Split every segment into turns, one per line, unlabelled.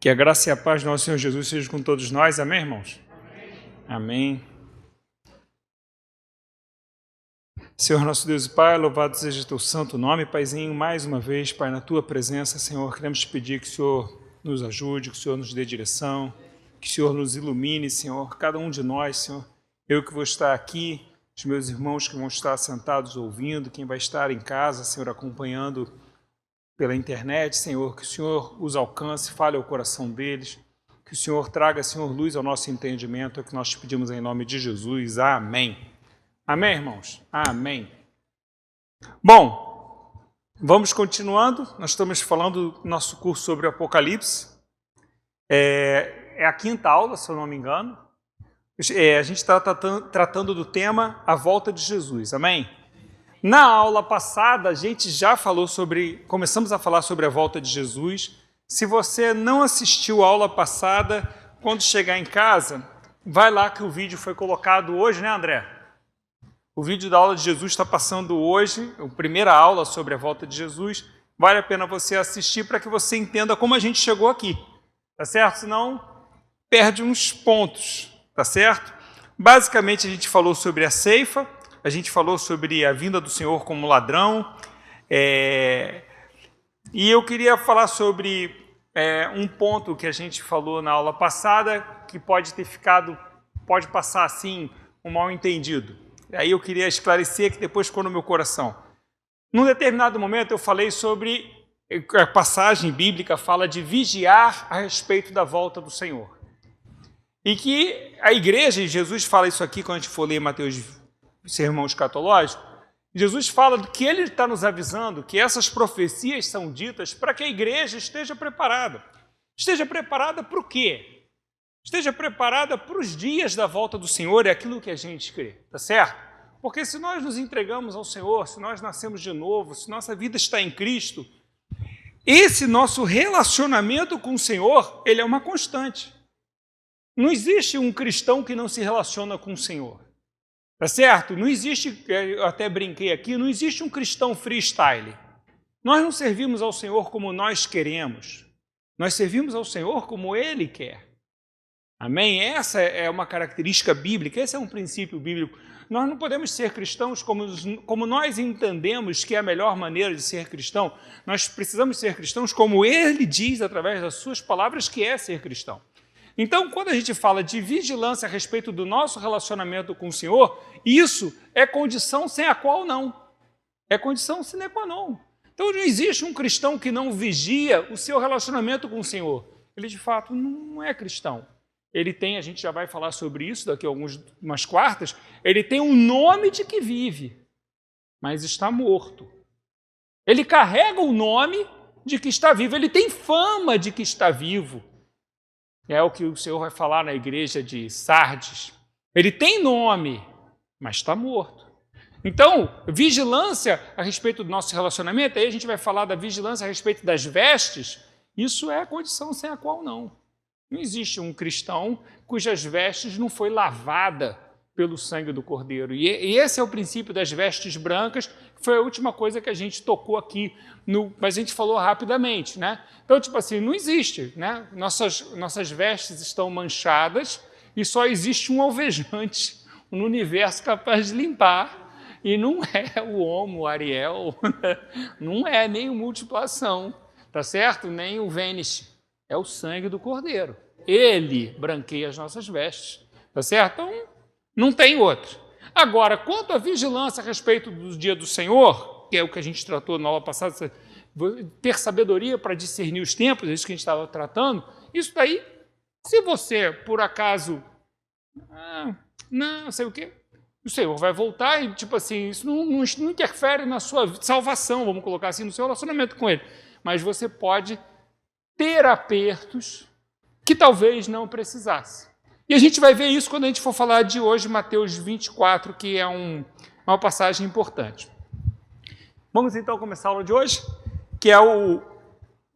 Que a graça e a paz do nosso Senhor Jesus seja com todos nós. Amém, irmãos? Amém. Senhor nosso Deus e Pai, louvado seja teu santo nome. Paizinho, mais uma vez, Pai, na tua presença, Senhor, queremos te pedir que o Senhor nos ajude, que o Senhor nos dê direção, que o Senhor nos ilumine, Senhor, cada um de nós, Senhor. Eu que vou estar aqui, os meus irmãos que vão estar sentados ouvindo, quem vai estar em casa, Senhor, acompanhando pela internet, Senhor, que o Senhor os alcance, fale ao coração deles, que o Senhor traga, Senhor, luz ao nosso entendimento, é o que nós te pedimos em nome de Jesus. Amém. Amém, irmãos? Amém. Bom, vamos continuando, nós estamos falando do nosso curso sobre o Apocalipse, é a quinta aula, se eu não me engano. A gente está tratando do tema A Volta de Jesus, amém? Na aula passada, a gente já falou começamos a falar sobre a volta de Jesus. Se você não assistiu a aula passada, quando chegar em casa, vai lá que o vídeo foi colocado hoje, né, André? O vídeo da aula de Jesus está passando hoje, a primeira aula sobre a volta de Jesus. Vale a pena você assistir para que você entenda como a gente chegou aqui, tá certo? Senão, perde uns pontos, tá certo? Basicamente, a gente falou sobre a ceifa, a gente falou sobre a vinda do Senhor como ladrão, e eu queria falar sobre um ponto que a gente falou na aula passada, que pode passar assim, um mal-entendido. Aí eu queria esclarecer, que depois ficou no meu coração. Num determinado momento eu falei sobre, a passagem bíblica fala de vigiar a respeito da volta do Senhor. E que a igreja, e Jesus fala isso aqui quando a gente for ler Mateus sermão escatológico, Jesus fala que ele está nos avisando que essas profecias são ditas para que a igreja esteja preparada. Esteja preparada para o quê? Esteja preparada para os dias da volta do Senhor, é aquilo que a gente crê, tá certo? Porque se nós nos entregamos ao Senhor, se nós nascemos de novo, se nossa vida está em Cristo, esse nosso relacionamento com o Senhor, ele é uma constante. Não existe um cristão que não se relaciona com o Senhor. Tá certo? Não existe, eu até brinquei aqui, não existe um cristão freestyle. Nós não servimos ao Senhor como nós queremos. Nós servimos ao Senhor como Ele quer. Amém? Essa é uma característica bíblica, esse é um princípio bíblico. Nós não podemos ser cristãos como nós entendemos que é a melhor maneira de ser cristão. Nós precisamos ser cristãos como Ele diz através das suas palavras que é ser cristão. Então, quando a gente fala de vigilância a respeito do nosso relacionamento com o Senhor, isso é condição sem a qual não. É condição sine qua non. Então, não existe um cristão que não vigia o seu relacionamento com o Senhor. Ele, de fato, não é cristão. Ele tem, a gente já vai falar sobre isso daqui a umas quartas, ele tem um nome de que vive, mas está morto. Ele carrega o nome de que está vivo, ele tem fama de que está vivo. É o que o Senhor vai falar na igreja de Sardes. Ele tem nome, mas está morto. Então, vigilância a respeito do nosso relacionamento, aí a gente vai falar da vigilância a respeito das vestes, isso é a condição sem a qual não. Não existe um cristão cujas vestes não foi lavada pelo sangue do Cordeiro. E esse é o princípio das vestes brancas, que foi a última coisa que a gente tocou aqui, mas a gente falou rapidamente, né? Então, tipo assim, não existe, né? Nossas vestes estão manchadas e só existe um alvejante no universo capaz de limpar. E não é o Homo, o Ariel, não é nem o Multiplação, tá certo? Nem o Vênice. É o sangue do Cordeiro. Ele branqueia as nossas vestes, tá certo? Então, não tem outro. Agora, quanto à vigilância a respeito do dia do Senhor, que é o que a gente tratou na aula passada, ter sabedoria para discernir os tempos, é isso que a gente estava tratando, isso daí, se você, por acaso, não sei o quê, o Senhor vai voltar e, tipo assim, isso não interfere na sua salvação, vamos colocar assim, no seu relacionamento com Ele. Mas você pode ter apertos que talvez não precisasse. E a gente vai ver isso quando a gente for falar de hoje, Mateus 24, que é uma passagem importante. Vamos então começar a aula de hoje, que é o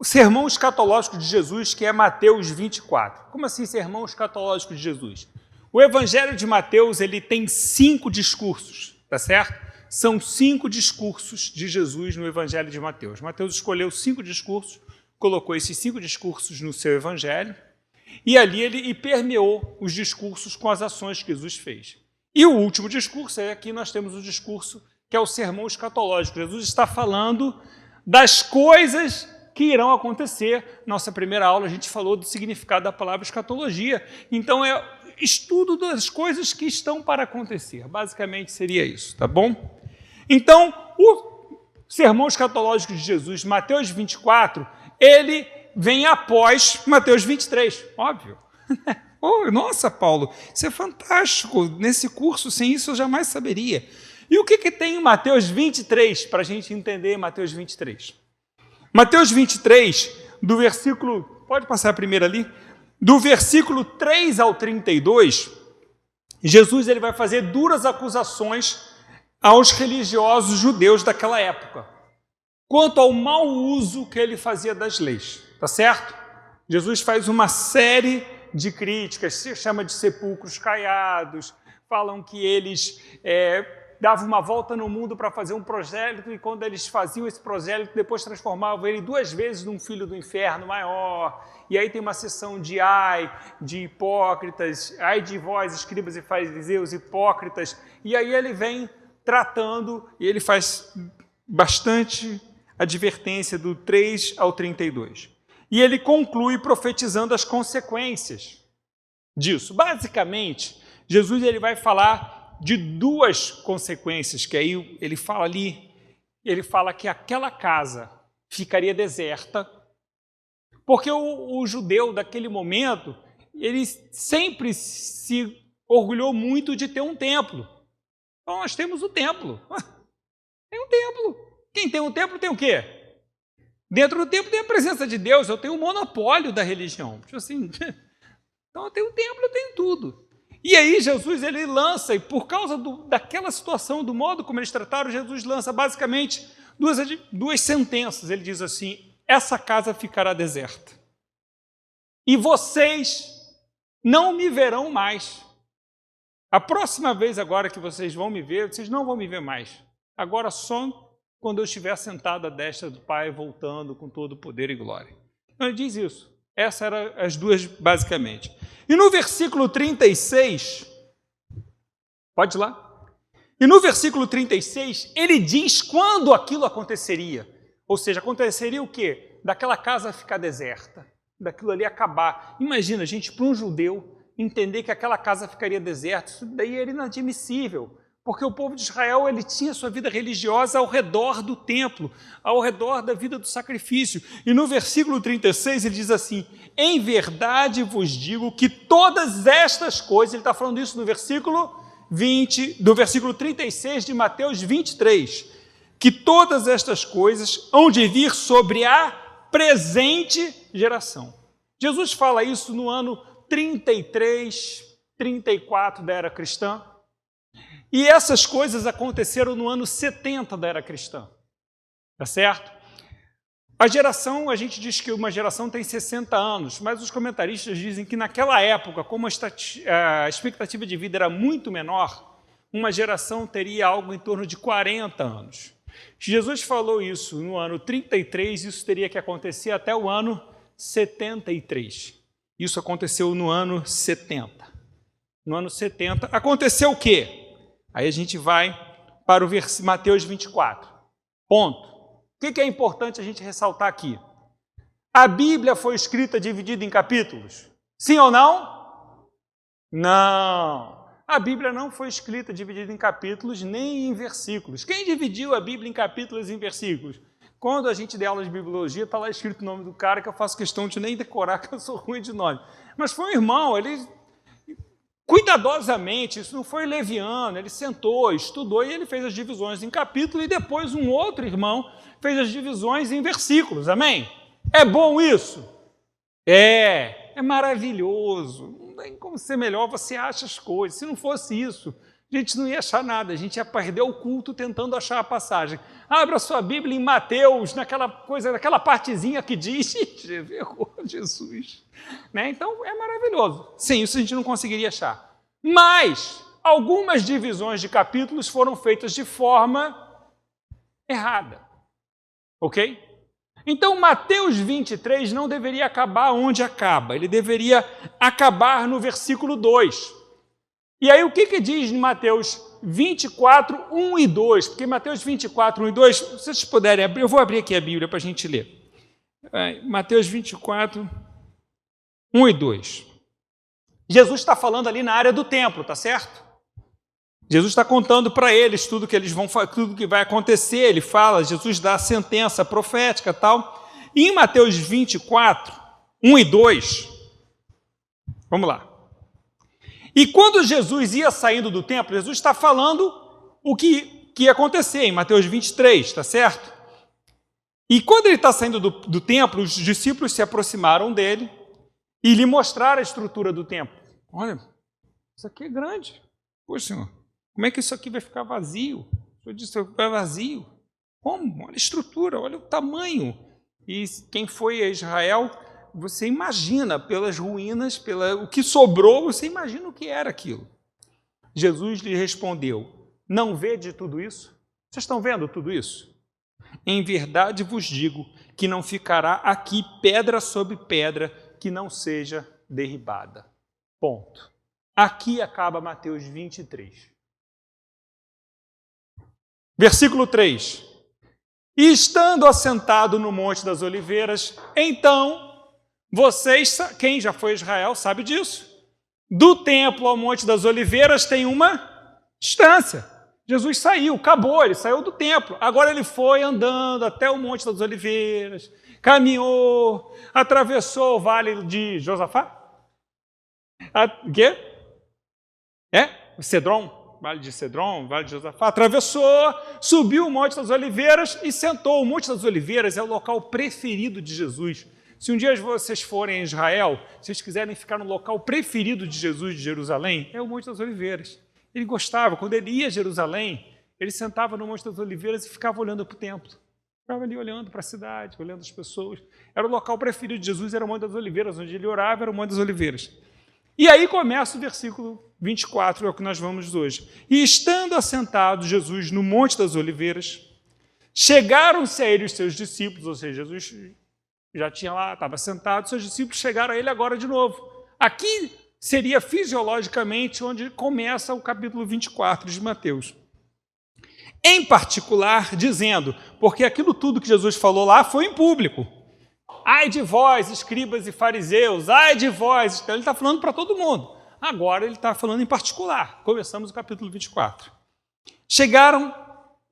sermão escatológico de Jesus, que é Mateus 24. Como assim sermão escatológico de Jesus? O Evangelho de Mateus, ele tem 5 discursos, tá certo? São 5 discursos de Jesus no Evangelho de Mateus. Mateus escolheu 5 discursos colocou esses 5 discursos no seu evangelho, e ali ele permeou os discursos com as ações que Jesus fez. E o último discurso, aqui nós temos o discurso que é o sermão escatológico. Jesus está falando das coisas que irão acontecer. Nossa primeira aula a gente falou do significado da palavra escatologia. Então é estudo das coisas que estão para acontecer. Basicamente seria isso, tá bom? Então, o sermão escatológico de Jesus, Mateus 24, ele vem após Mateus 23, óbvio. Oh, nossa, Paulo, isso é fantástico. Nesse curso, sem isso eu jamais saberia. E o que tem em Mateus 23, para a gente entender Mateus 23? Mateus 23, do versículo, pode passar a primeira ali, do versículo 3 ao 32, Jesus ele vai fazer duras acusações aos religiosos judeus daquela época, quanto ao mau uso que ele fazia das leis, tá certo? Jesus faz uma série de críticas, se chama de sepulcros caiados, falam que eles davam uma volta no mundo para fazer um prosélito, e quando eles faziam esse prosélito, depois transformavam ele 2 vezes num filho do inferno maior. E aí tem uma sessão de ai, de hipócritas, ai de vós, escribas e fariseus, hipócritas. E aí ele vem tratando, e ele faz bastante advertência do 3 ao 32. E ele conclui profetizando as consequências disso. Basicamente, Jesus ele vai falar de 2 consequências, que aí ele fala ali, ele fala que aquela casa ficaria deserta, porque o judeu daquele momento, ele sempre se orgulhou muito de ter um templo. Então nós temos o templo. Tem um templo. Quem tem um templo tem o quê? Dentro do templo tem a presença de Deus, eu tenho o monopólio da religião. Tipo assim, então eu tenho um templo, eu tenho tudo. E aí Jesus ele lança, e por causa daquela situação, do modo como eles trataram, Jesus lança basicamente duas sentenças. Ele diz assim: essa casa ficará deserta. E vocês não me verão mais. A próxima vez agora que vocês vão me ver, vocês não vão me ver mais. Agora só quando eu estiver sentado à destra do Pai, voltando com todo o poder e glória. Então ele diz isso. Essas eram as 2 basicamente. E no versículo 36, pode ir lá? E no versículo 36, ele diz quando aquilo aconteceria. Ou seja, aconteceria o quê? Daquela casa ficar deserta, daquilo ali acabar. Imagina, gente, para um judeu entender que aquela casa ficaria deserta, isso daí era inadmissível. Porque o povo de Israel ele tinha sua vida religiosa ao redor do templo, ao redor da vida do sacrifício. E no versículo 36 ele diz assim: em verdade vos digo que todas estas coisas, ele está falando isso no versículo 20, do versículo 36 de Mateus 23, que todas estas coisas hão de vir sobre a presente geração. Jesus fala isso no ano 33, 34 da era cristã. E essas coisas aconteceram no ano 70 da era cristã, tá certo? A geração, a gente diz que uma geração tem 60 anos, mas os comentaristas dizem que naquela época, como a expectativa de vida era muito menor, uma geração teria algo em torno de 40 anos. Jesus falou isso no ano 33, isso teria que acontecer até o ano 73. Isso aconteceu no ano 70. No ano 70, aconteceu o quê? Aí a gente vai para o Mateus 24. Ponto. O que é importante a gente ressaltar aqui? A Bíblia foi escrita dividida em capítulos? Sim ou não? Não. A Bíblia não foi escrita dividida em capítulos nem em versículos. Quem dividiu a Bíblia em capítulos e em versículos? Quando a gente der aula de bibliologia, está lá escrito o nome do cara, que eu faço questão de nem decorar, que eu sou ruim de nome. Mas foi um irmão, ele cuidadosamente, isso não foi leviano, ele sentou, estudou e ele fez as divisões em capítulo e depois um outro irmão fez as divisões em versículos, amém? É bom isso? É maravilhoso, não tem como ser melhor, você acha as coisas. Se não fosse isso, a gente não ia achar nada, a gente ia perder o culto tentando achar a passagem. Abra sua Bíblia em Mateus, naquela partezinha que diz, Jesus, né? Então é maravilhoso. Sem isso a gente não conseguiria achar. Mas algumas divisões de capítulos foram feitas de forma errada, ok? Então, Mateus 23 não deveria acabar onde acaba, ele deveria acabar no versículo 2. E aí, o que diz em Mateus 24, 1 e 2? Porque Mateus 24, 1 e 2, se vocês puderem abrir, eu vou abrir aqui a Bíblia para a gente ler. Mateus 24, 1 e 2. Jesus está falando ali na área do templo, tá certo? Jesus está contando para eles tudo que eles vão, tudo que vai acontecer. Ele fala, Jesus dá a sentença profética e tal. E em Mateus 24, 1 e 2, vamos lá. E quando Jesus ia saindo do templo, Jesus está falando o que ia acontecer em Mateus 23, está certo? E quando ele está saindo do templo, os discípulos se aproximaram dele e lhe mostraram a estrutura do templo. Olha, isso aqui é grande. Poxa, Senhor, como é que isso aqui vai ficar vazio? O Senhor disse que vai vazio. Como? Olha a estrutura, olha o tamanho. E quem foi a Israel, você imagina pelas ruínas, o que sobrou, você imagina o que era aquilo. Jesus lhe respondeu, não vede tudo isso? Vocês estão vendo tudo isso? Em verdade vos digo que não ficará aqui pedra sobre pedra que não seja derribada. Ponto. Aqui acaba Mateus 23. Versículo 3. E estando assentado no Monte das Oliveiras, então, vocês, quem já foi a Israel sabe disso, do templo ao Monte das Oliveiras tem uma distância. Jesus saiu, acabou, ele saiu do templo. Agora ele foi andando até o Monte das Oliveiras, caminhou, atravessou o vale de Josafá. O quê? Cedron. Vale de Cedron, Vale de Josafá, atravessou, subiu o Monte das Oliveiras e sentou. O Monte das Oliveiras é o local preferido de Jesus. Se um dia vocês forem a Israel, se vocês quiserem ficar no local preferido de Jesus de Jerusalém, é o Monte das Oliveiras. Ele gostava, quando ele ia a Jerusalém, ele sentava no Monte das Oliveiras e ficava olhando para o templo. Ficava ali olhando para a cidade, olhando as pessoas. Era o local preferido de Jesus, era o Monte das Oliveiras, onde ele orava era o Monte das Oliveiras. E aí começa o versículo 24, é o que nós vamos hoje. E estando assentado Jesus no Monte das Oliveiras, chegaram-se a ele os seus discípulos, ou seja, Jesus já tinha lá, estava sentado, seus discípulos chegaram a ele agora de novo. Aqui seria fisiologicamente onde começa o capítulo 24 de Mateus. Em particular, dizendo, porque aquilo tudo que Jesus falou lá foi em público. Ai de vós, escribas e fariseus, ai de vós. Então, ele está falando para todo mundo. Agora ele está falando em particular. Começamos o capítulo 24. Chegaram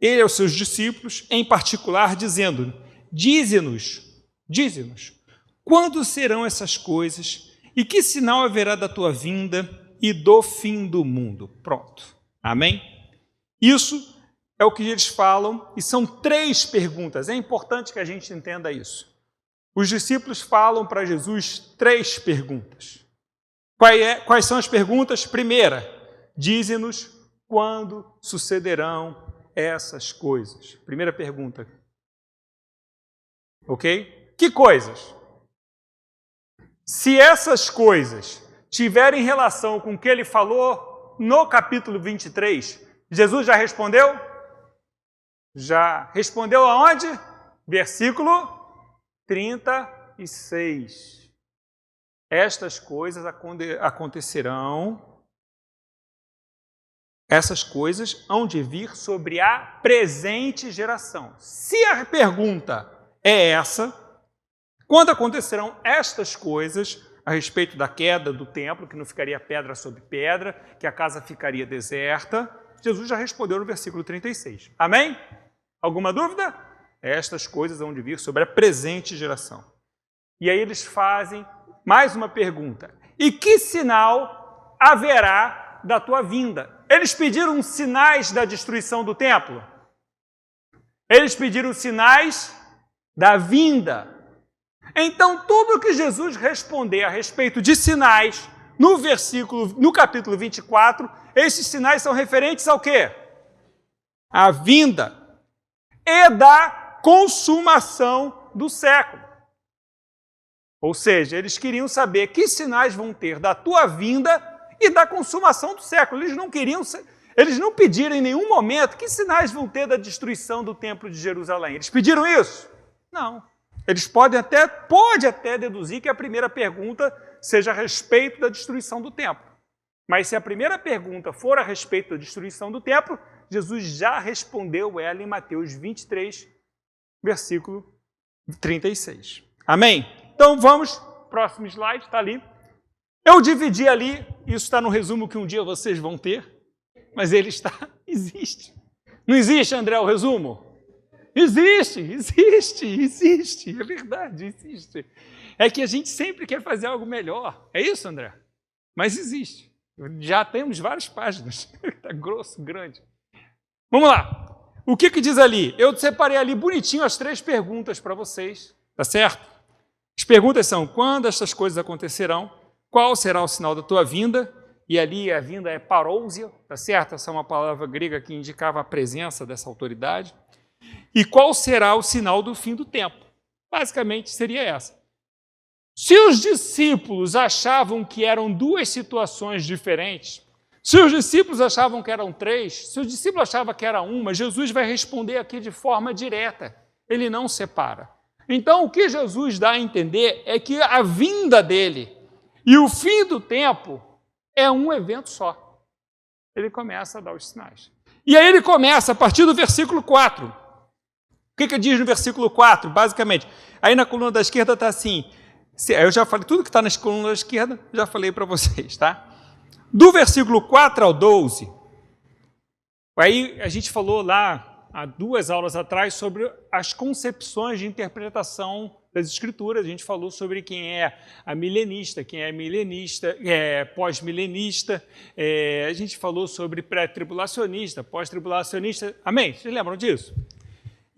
ele aos seus discípulos, em particular, dizendo, dize-nos, quando serão essas coisas e que sinal haverá da tua vinda e do fim do mundo? Pronto. Amém? Isso é o que eles falam e são 3 perguntas. É importante que a gente entenda isso. Os discípulos falam para Jesus 3 perguntas. Quais são as perguntas? Primeira, dize-nos quando sucederão essas coisas. Primeira pergunta. Ok? Que coisas? Se essas coisas tiverem relação com o que ele falou no capítulo 23, Jesus já respondeu? Já. Respondeu aonde? Versículo 36. Estas coisas acontecerão, essas coisas hão de vir sobre a presente geração. Se a pergunta é essa, quando acontecerão estas coisas a respeito da queda do templo, que não ficaria pedra sobre pedra, que a casa ficaria deserta, Jesus já respondeu no versículo 36. Amém? Alguma dúvida? Estas coisas hão de vir sobre a presente geração. E aí eles fazem mais uma pergunta. E que sinal haverá da tua vinda? Eles pediram sinais da destruição do templo? Eles pediram sinais da vinda. Então, tudo que Jesus responder a respeito de sinais, no capítulo 24, esses sinais são referentes ao quê? À vinda e da consumação do século. Ou seja, eles queriam saber que sinais vão ter da tua vinda e da consumação do século. Eles não pediram em nenhum momento que sinais vão ter da destruição do templo de Jerusalém. Eles pediram isso? Não. Eles pode até deduzir que a primeira pergunta seja a respeito da destruição do templo. Mas se a primeira pergunta for a respeito da destruição do templo, Jesus já respondeu ela em Mateus 23, versículo 36. Amém? Então vamos, próximo slide, está ali. Eu dividi ali, isso está no resumo que um dia vocês vão ter, mas ele existe. Não existe, André, o resumo? Existe, é verdade, existe. É que a gente sempre quer fazer algo melhor. É isso, André? Mas existe. Já temos várias páginas. Está grosso, grande. Vamos lá. O que diz ali? Eu separei ali bonitinho as 3 perguntas para vocês, tá certo? As perguntas são: quando estas coisas acontecerão? Qual será o sinal da tua vinda? E ali a vinda é parousia, tá certo? Essa é uma palavra grega que indicava a presença dessa autoridade. E qual será o sinal do fim do tempo? Basicamente seria essa. Se os discípulos achavam que eram 2 situações diferentes, se os discípulos achavam que eram 3, se os discípulos achavam que era uma, Jesus vai responder aqui de forma direta. Ele não separa. Então, o que Jesus dá a entender é que a vinda dele e o fim do tempo é um evento só. Ele começa a dar os sinais. E aí ele começa a partir do versículo 4. O que diz no versículo 4, basicamente? Aí na coluna da esquerda está assim, eu já falei, tudo que está na coluna da esquerda, já falei para vocês, tá? Do versículo 4 ao 12, aí a gente falou lá, há 2 aulas atrás, sobre as concepções de interpretação das Escrituras. A gente falou sobre quem é a milenista, quem é milenista, pós-milenista, a gente falou sobre pré-tribulacionista, pós-tribulacionista, amém? Vocês lembram disso?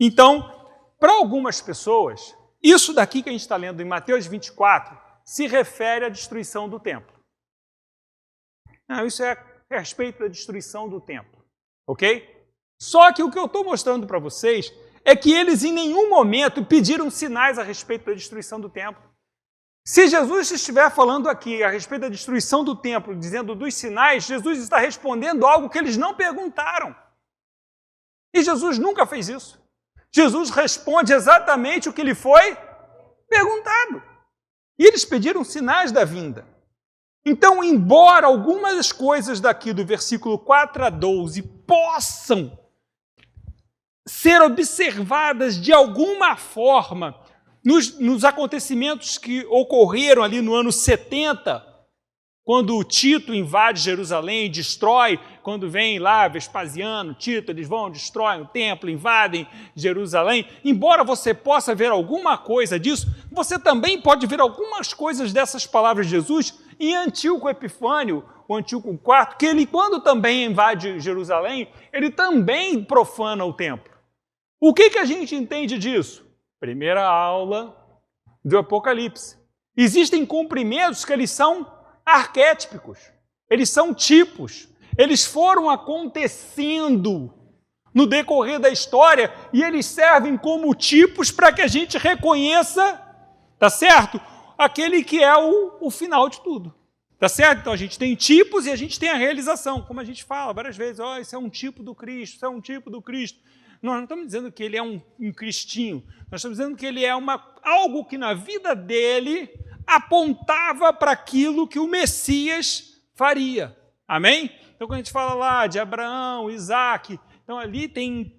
Então, para algumas pessoas, isso daqui que a gente está lendo em Mateus 24 se refere à destruição do templo. Não, isso é a respeito da destruição do templo, ok? Só que o que eu estou mostrando para vocês é que eles em nenhum momento pediram sinais a respeito da destruição do templo. Se Jesus estiver falando aqui a respeito da destruição do templo, dizendo dos sinais, Jesus está respondendo algo que eles não perguntaram. E Jesus nunca fez isso. Jesus responde exatamente o que lhe foi perguntado. E eles pediram sinais da vinda. Então, embora algumas das coisas daqui do versículo 4 a 12 possam ser observadas de alguma forma nos acontecimentos que ocorreram ali no ano 70, quando Tito invade Jerusalém, destrói, quando vem lá Vespasiano, Tito, eles vão, destroem o templo, invadem Jerusalém. Embora você possa ver alguma coisa disso, você também pode ver algumas coisas dessas palavras de Jesus em Antíoco Epifânio, o Antíoco IV, que ele, quando também invade Jerusalém, ele também profana o templo. O que a gente entende disso? Primeira aula do Apocalipse. Existem cumprimentos que eles são arquétipos, eles são tipos, eles foram acontecendo no decorrer da história e eles servem como tipos para que a gente reconheça, tá certo? Aquele que é o final de tudo, tá certo? Então a gente tem tipos e a gente tem a realização, como a gente fala várias vezes, esse é um tipo do Cristo, isso é um tipo do Cristo. Nós não estamos dizendo que ele é um cristinho, nós estamos dizendo que ele é algo que na vida dele apontava para aquilo que o Messias faria. Amém? Então, quando a gente fala lá de Abraão, Isaac, então ali tem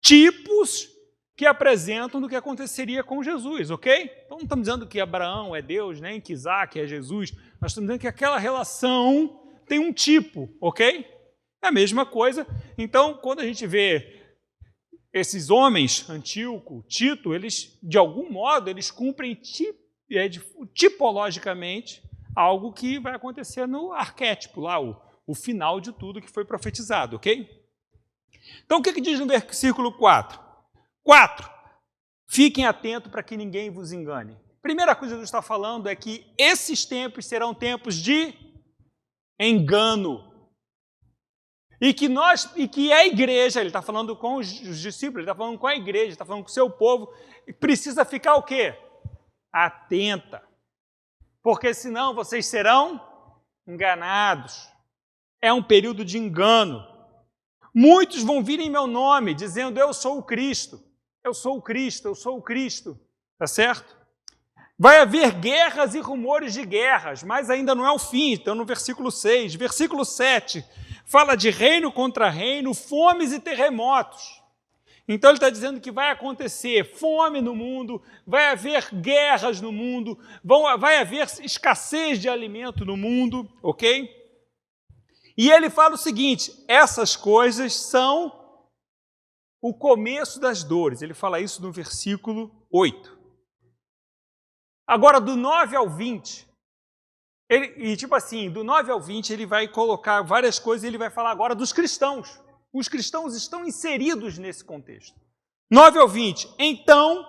tipos que apresentam do que aconteceria com Jesus, ok? Então, não estamos dizendo que Abraão é Deus, nem que Isaac é Jesus. Nós estamos dizendo que aquela relação tem um tipo, ok? É a mesma coisa. Então, quando a gente vê esses homens, Antíoco, Tito, eles, de algum modo, eles cumprem tipologicamente algo que vai acontecer no arquétipo, lá, o final de tudo que foi profetizado, ok? Então, o que diz no versículo 4? 4. Fiquem atentos para que ninguém vos engane. Primeira coisa que Jesus está falando é que esses tempos serão tempos de engano. E que a igreja, ele está falando com os discípulos, ele está falando com a igreja, ele está falando com o seu povo, precisa ficar o quê? Atenta. Porque senão vocês serão enganados. É um período de engano. Muitos vão vir em meu nome, dizendo, eu sou o Cristo, eu sou o Cristo, eu sou o Cristo. Tá certo? Vai haver guerras e rumores de guerras, mas ainda não é o fim. Então, no versículo 6. Versículo 7 fala de reino contra reino, fomes e terremotos. Então, ele está dizendo que vai acontecer fome no mundo, vai haver guerras no mundo, vai haver escassez de alimento no mundo, ok? E ele fala o seguinte, essas coisas são o começo das dores. Ele fala isso no versículo 8. Agora, do 9 ao 20, do 9 ao 20, ele vai colocar várias coisas, ele vai falar agora dos cristãos. Os cristãos estão inseridos nesse contexto. 9 ao 20, então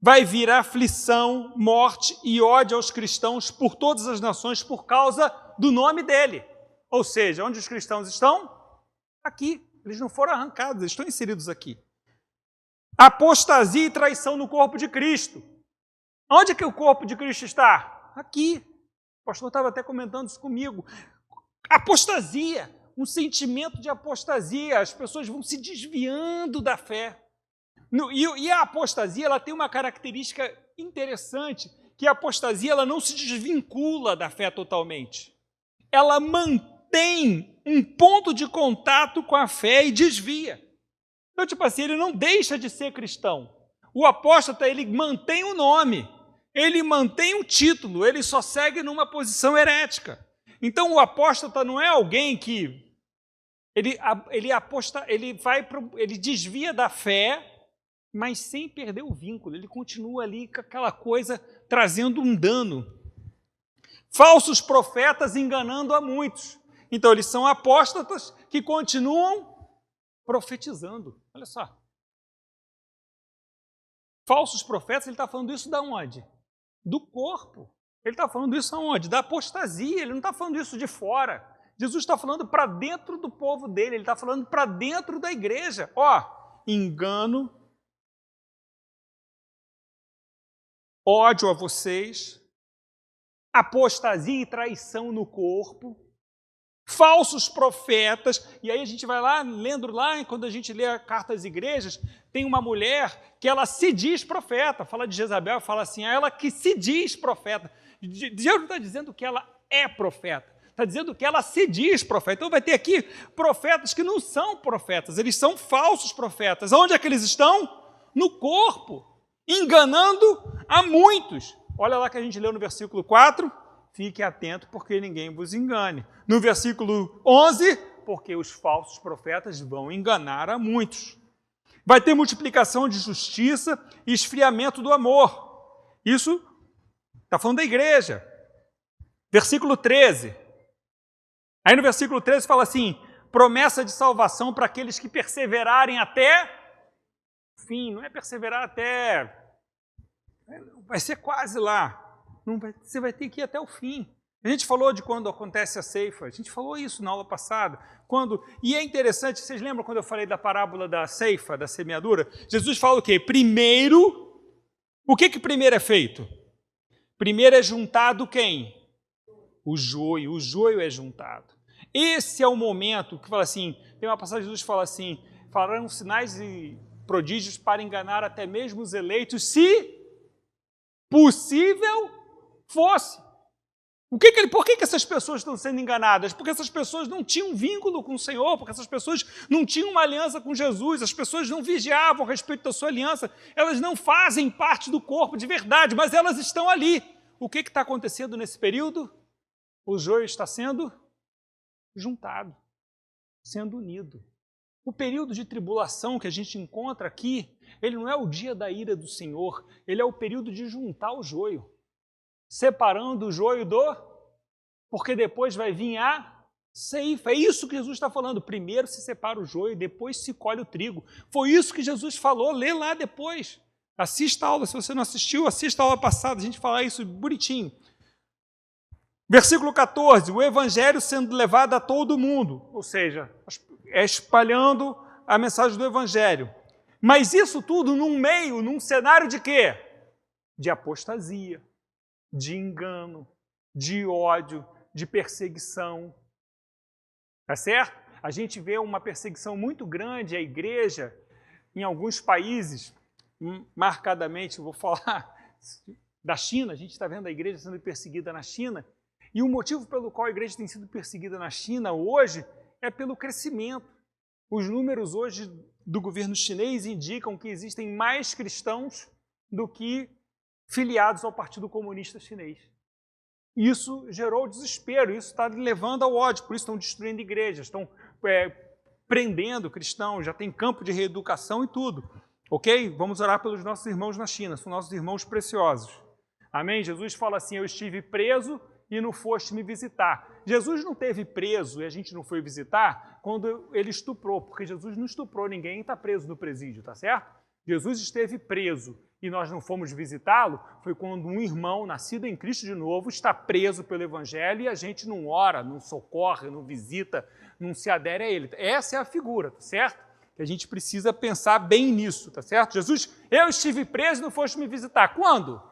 vai vir aflição, morte e ódio aos cristãos por todas as nações por causa do nome dele. Ou seja, onde os cristãos estão? Aqui. Eles não foram arrancados, eles estão inseridos aqui. Apostasia e traição no corpo de Cristo. Onde é que o corpo de Cristo está? Aqui. O pastor estava até comentando isso comigo. Apostasia, um sentimento de apostasia. As pessoas vão se desviando da fé. E a apostasia, ela tem uma característica interessante, que a apostasia ela não se desvincula da fé totalmente. Ela mantém um ponto de contato com a fé e desvia. Então, ele não deixa de ser cristão. O apóstata, ele mantém o nome, ele mantém o título, ele só segue numa posição herética. Então, o apóstata não é alguém que ele desvia da fé, mas sem perder o vínculo. Ele continua ali com aquela coisa trazendo um dano. Falsos profetas enganando a muitos. Então, eles são apóstatas que continuam profetizando. Olha só. Falsos profetas, ele está falando isso da onde? Do corpo. Ele está falando isso aonde? Da apostasia. Ele não está falando isso de fora. Jesus está falando para dentro do povo dele. Ele está falando para dentro da igreja. Engano, ódio a vocês, apostasia e traição no corpo, falsos profetas. E aí a gente vai lá, lendo lá, quando a gente lê a carta às igrejas, tem uma mulher que ela se diz profeta, fala de Jezabel, fala assim, ela que se diz profeta. Deus não está dizendo que ela é profeta, está dizendo que ela se diz profeta. Então vai ter aqui profetas que não são profetas, eles são falsos profetas. Onde é que eles estão? No corpo, enganando a muitos. Olha lá que a gente leu no versículo 4, fique atento porque ninguém vos engane. No versículo 11, porque os falsos profetas vão enganar a muitos. Vai ter multiplicação de justiça e esfriamento do amor. Isso está falando da igreja. Versículo 13. Aí no versículo 13 fala assim, promessa de salvação para aqueles que perseverarem até o fim. Não é perseverar até... Vai ser quase lá. Você vai ter que ir até o fim. A gente falou de quando acontece a ceifa. A gente falou isso na aula passada. E é interessante, vocês lembram quando eu falei da parábola da ceifa, da semeadura? Jesus fala o quê? Primeiro, o que primeiro é feito? Primeiro é juntado quem? O joio é juntado. Esse é o momento que fala assim, tem uma passagem de Jesus que fala assim, farão sinais e prodígios para enganar até mesmo os eleitos, se possível fosse. Por que essas pessoas estão sendo enganadas? Porque essas pessoas não tinham vínculo com o Senhor, porque essas pessoas não tinham uma aliança com Jesus, as pessoas não vigiavam a respeito da sua aliança, elas não fazem parte do corpo de verdade, mas elas estão ali. O que está acontecendo nesse período? O joio está sendo juntado, sendo unido. O período de tribulação que a gente encontra aqui, ele não é o dia da ira do Senhor, ele é o período de juntar o joio, separando o joio porque depois vai vir a ceifa. É isso que Jesus está falando. Primeiro se separa o joio, depois se colhe o trigo. Foi isso que Jesus falou, lê lá depois. Assista a aula, se você não assistiu, assista a aula passada, a gente fala isso bonitinho. Versículo 14, o evangelho sendo levado a todo mundo, ou seja, espalhando a mensagem do evangelho. Mas isso tudo num cenário de quê? De apostasia, de engano, de ódio, de perseguição. Tá certo? A gente vê uma perseguição muito grande à igreja em alguns países, marcadamente, vou falar da China, a gente está vendo a igreja sendo perseguida na China, e o motivo pelo qual a igreja tem sido perseguida na China hoje é pelo crescimento. Os números hoje do governo chinês indicam que existem mais cristãos do que filiados ao Partido Comunista Chinês. Isso gerou desespero, isso está levando ao ódio, por isso estão destruindo igrejas, estão prendendo cristãos, já tem campo de reeducação e tudo. Ok? Vamos orar pelos nossos irmãos na China, são nossos irmãos preciosos. Amém? Jesus fala assim, eu estive preso e não foste me visitar. Jesus não esteve preso e a gente não foi visitar quando ele estuprou, porque Jesus não estuprou ninguém e está preso no presídio, tá certo? Jesus esteve preso e nós não fomos visitá-lo, foi quando um irmão nascido em Cristo de novo está preso pelo Evangelho e a gente não ora, não socorre, não visita, não se adere a ele. Essa é a figura, tá certo? Que a gente precisa pensar bem nisso, tá certo? Jesus, eu estive preso e não foste me visitar. Quando?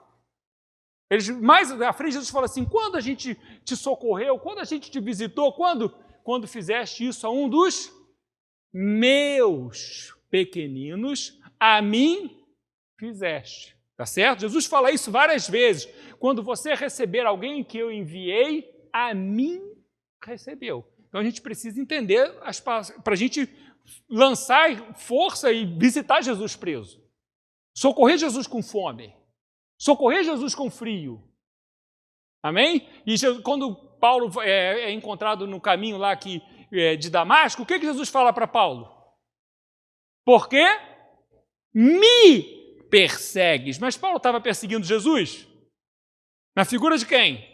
Mais à frente, Jesus fala assim, quando a gente te socorreu, quando a gente te visitou, quando? Quando fizeste isso a um dos meus pequeninos, a mim fizeste. Tá certo? Jesus fala isso várias vezes. Quando você receber alguém que eu enviei, a mim recebeu. Então a gente precisa entender, para a gente lançar força e visitar Jesus preso. Socorrer Jesus com fome. Socorrer Jesus com frio. Amém? E quando Paulo é encontrado no caminho lá de Damasco, o que Jesus fala para Paulo? Porque me persegues. Mas Paulo estava perseguindo Jesus? Na figura de quem?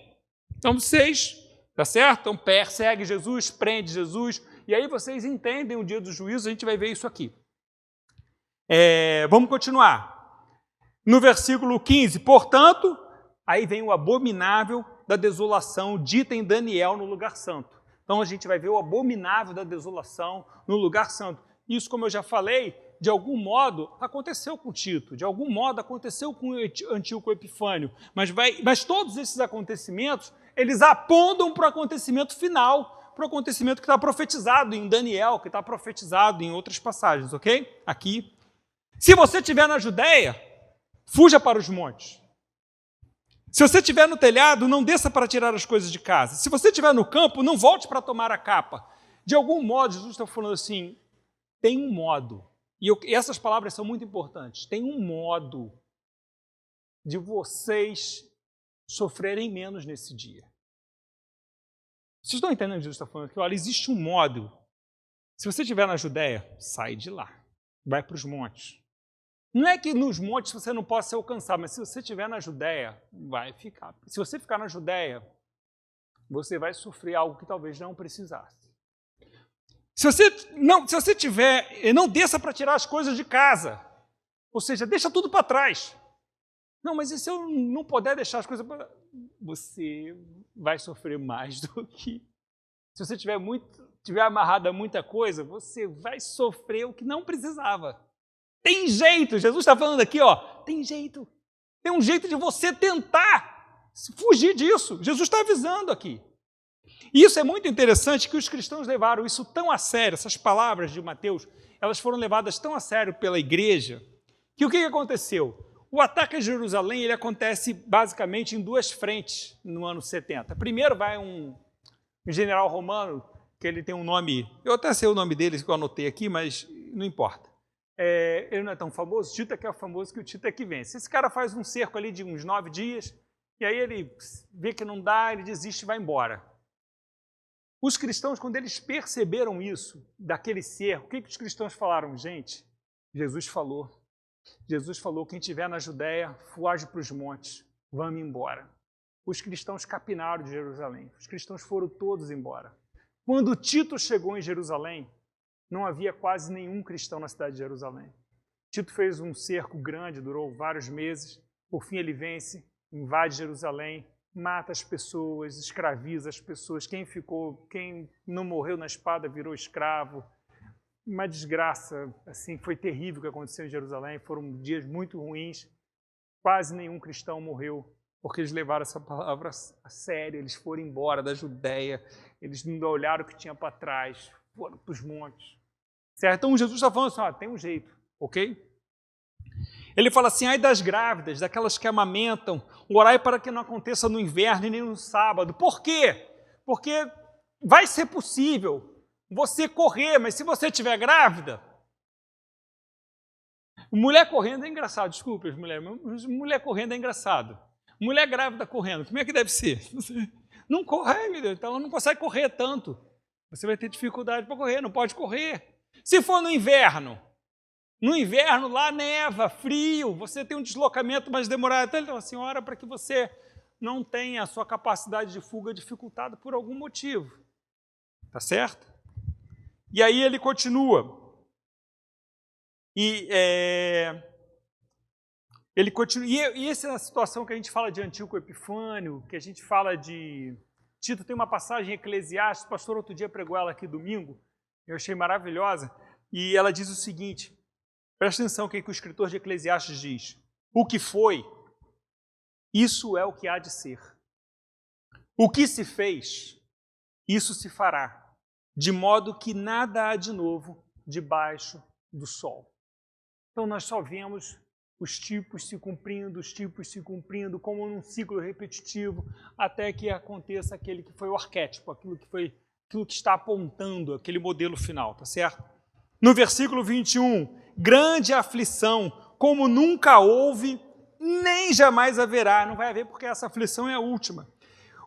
Então vocês, tá certo? Então persegue Jesus, prende Jesus, e aí vocês entendem o dia do juízo, a gente vai ver isso aqui. Vamos continuar. No versículo 15, portanto, aí vem o abominável da desolação dita em Daniel no lugar santo. Então a gente vai ver o abominável da desolação no lugar santo. Isso, como eu já falei, de algum modo aconteceu com Tito, de algum modo aconteceu com Antíoco Epifânio, mas todos esses acontecimentos, eles apontam para o acontecimento final, para o acontecimento que está profetizado em Daniel, que está profetizado em outras passagens, ok? Aqui. Se você estiver na Judéia, fuja para os montes. Se você estiver no telhado, não desça para tirar as coisas de casa. Se você estiver no campo, não volte para tomar a capa. De algum modo, Jesus está falando assim, tem um modo, e essas palavras são muito importantes, tem um modo de vocês sofrerem menos nesse dia. Vocês estão entendendo o que Jesus está falando aqui? Olha, existe um modo. Se você estiver na Judéia, sai de lá, vai para os montes. Não é que nos montes você não possa ser alcançado, mas se você estiver na Judéia, vai ficar. Se você ficar na Judéia, você vai sofrer algo que talvez não precisasse. Se você tiver, não desça para tirar as coisas de casa. Ou seja, deixa tudo para trás. Não, mas e se eu não puder deixar as coisas para trás? Você vai sofrer mais do que... Se você tiver amarrado a muita coisa, você vai sofrer o que não precisava. Tem jeito, Jesus está falando aqui, ó, tem jeito. Tem um jeito de você tentar fugir disso. Jesus está avisando aqui. E isso é muito interessante que os cristãos levaram isso tão a sério, essas palavras de Mateus, elas foram levadas tão a sério pela igreja, que o que aconteceu? O ataque a Jerusalém ele acontece basicamente em duas frentes no ano 70. Primeiro vai um general romano, que ele tem um nome, eu até sei o nome dele que eu anotei aqui, mas não importa. Ele não é tão famoso, Tito é que é famoso que o Tito é que vence. Esse cara faz um cerco ali de uns 9 dias, e aí ele vê que não dá, ele desiste e vai embora. Os cristãos, quando eles perceberam isso, daquele cerco, o que os cristãos falaram? Gente, Jesus falou, quem estiver na Judéia, foge para os montes, vamos embora. Os cristãos capinaram de Jerusalém, os cristãos foram todos embora. Quando Tito chegou em Jerusalém, não havia quase nenhum cristão na cidade de Jerusalém. Tito fez um cerco grande, durou vários meses, por fim ele vence, invade Jerusalém, mata as pessoas, escraviza as pessoas, quem não morreu na espada virou escravo. Uma desgraça, assim, foi terrível o que aconteceu em Jerusalém, foram dias muito ruins, quase nenhum cristão morreu, porque eles levaram essa palavra a sério, eles foram embora da Judéia, eles não olharam o que tinha para trás, foram para os montes. Certo? Então Jesus está falando assim, tem um jeito, ok? Ele fala assim, ai das grávidas, daquelas que amamentam, orai para que não aconteça no inverno e nem no sábado. Por quê? Porque vai ser possível você correr, mas se você estiver grávida, mulher correndo é engraçado, desculpe, mulher correndo é engraçado. Mulher grávida correndo, como é que deve ser? Não corre, meu Deus, então ela não consegue correr tanto. Você vai ter dificuldade para correr, não pode correr. Se for no inverno lá neva, frio, você tem um deslocamento mais demorado. Então ele fala assim, ora para que você não tenha a sua capacidade de fuga dificultada por algum motivo. Tá certo? E aí ele continua. E essa é a situação que a gente fala de Antíoco Epifânio, que a gente fala de... Tito tem uma passagem em Eclesiastes, o pastor outro dia pregou ela aqui domingo, eu achei maravilhosa, e ela diz o seguinte, presta atenção que o escritor de Eclesiastes diz, o que foi, isso é o que há de ser. O que se fez, isso se fará, de modo que nada há de novo debaixo do sol. Então nós só vemos os tipos se cumprindo, como num ciclo repetitivo, até que aconteça aquele que foi o arquétipo, aquilo que está apontando, aquele modelo final, tá certo? No versículo 21, grande aflição, como nunca houve, nem jamais haverá, não vai haver porque essa aflição é a última.